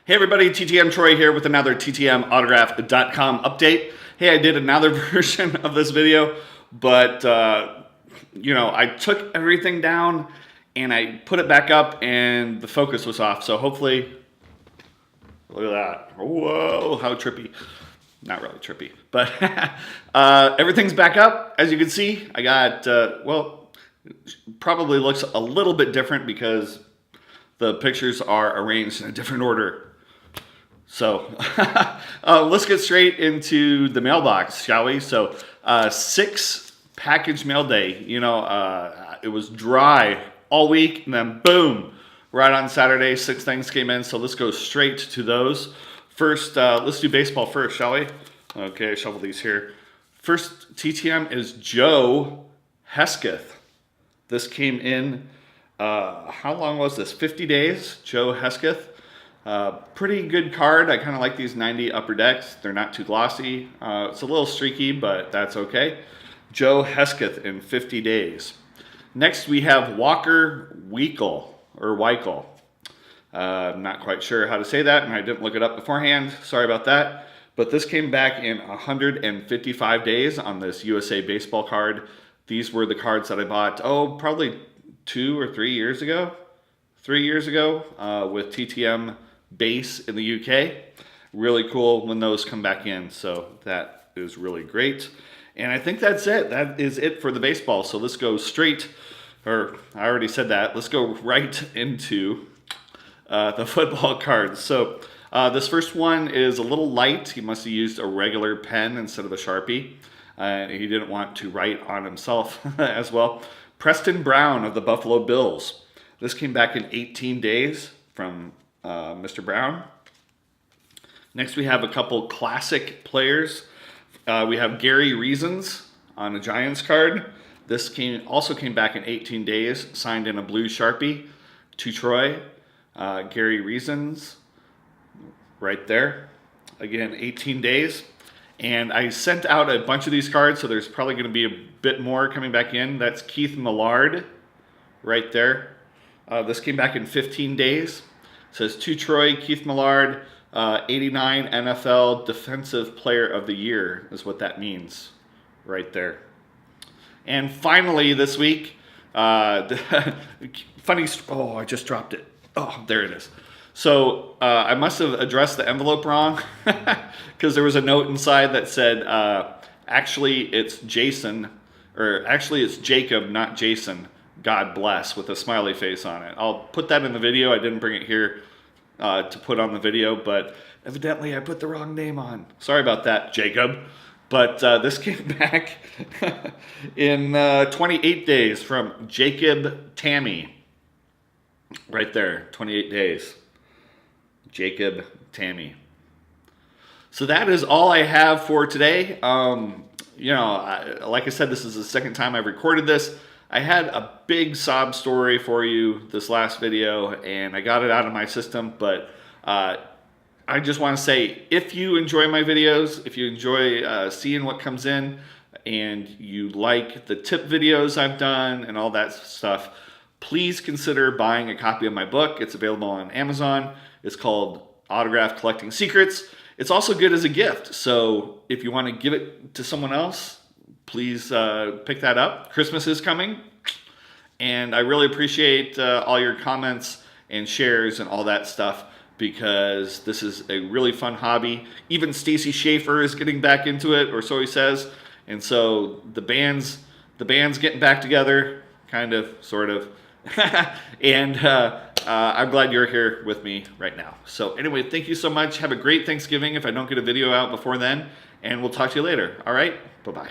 Hey everybody, TTM Troy here with another TTMautograph.com update. Hey, I did another version of this video, but I took everything down and I put it back up and the focus was off. So hopefully, look at that. Whoa, how trippy. Not really trippy, but everything's back up. As you can see, I got, probably looks a little bit different because the pictures are arranged in a different order. So let's get straight into the mailbox, shall we? So 6 package mail day. It was dry all week, and then boom, right on Saturday, 6 things came in. So let's go straight to those. First, let's do baseball first, shall we? Okay, shuffle these here. First TTM is Joe Hesketh. This came in, how long was this? 50 days, Joe Hesketh. Pretty good card. I kind of like these 90 upper decks. They're not too glossy. It's a little streaky, but that's okay. Joe Hesketh in 50 days. Next we have Weickel. I'm not quite sure how to say that, and I didn't look it up beforehand. Sorry about that. But this came back in 155 days on this USA Baseball card. These were the cards that I bought, probably 2 or 3 years ago. 3 years ago with TTM Base in the UK. Really cool when those come back in. So that is really great. And I think that's it. That is it for the baseball. So let's go straight, or I already said that. Let's go right into the football cards. So this first one is a little light. He must have used a regular pen instead of a Sharpie. He didn't want to write on himself as well. Preston Brown of the Buffalo Bills. This came back in 18 days from Mr. Brown. Next we have a couple classic players. We have Gary Reasons on a Giants card. This also came back in 18 days, signed in a blue Sharpie to Troy. Gary Reasons, right there. Again, 18 days. And I sent out a bunch of these cards, so there's probably going to be a bit more coming back in. That's Keith Millard, right there. This came back in 15 days. It says to Troy, Keith Millard, 89 NFL Defensive Player of the Year is what that means right there. And finally this week, I just dropped it. Oh, there it is. So I must have addressed the envelope wrong because there was a note inside that said, actually it's Jason, or actually it's Jacob, not Jason. God bless, with a smiley face on it. I'll put that in the video. I didn't bring it here to put on the video, but evidently I put the wrong name on. Sorry about that, Jacob. But this came back in 28 days from Jacob Tamme. Right there, 28 days. Jacob Tamme. So that is all I have for today. Like I said, this is the second time I've recorded this. I had a big sob story for you this last video, and I got it out of my system, but I just want to say, if you enjoy my videos, if you enjoy seeing what comes in, and you like the tip videos I've done and all that stuff, please consider buying a copy of my book. It's available on Amazon. It's called Autograph Collecting Secrets. It's also good as a gift, so if you want to give it to someone else, please pick that up. Christmas is coming, and I really appreciate all your comments and shares and all that stuff, because this is a really fun hobby. Even Stacy Schaefer is getting back into it, or so he says. And so the band's getting back together, kind of, sort of. And I'm glad you're here with me right now. So anyway, thank you so much. Have a great Thanksgiving if I don't get a video out before then, and we'll talk to you later. All right? Bye-bye.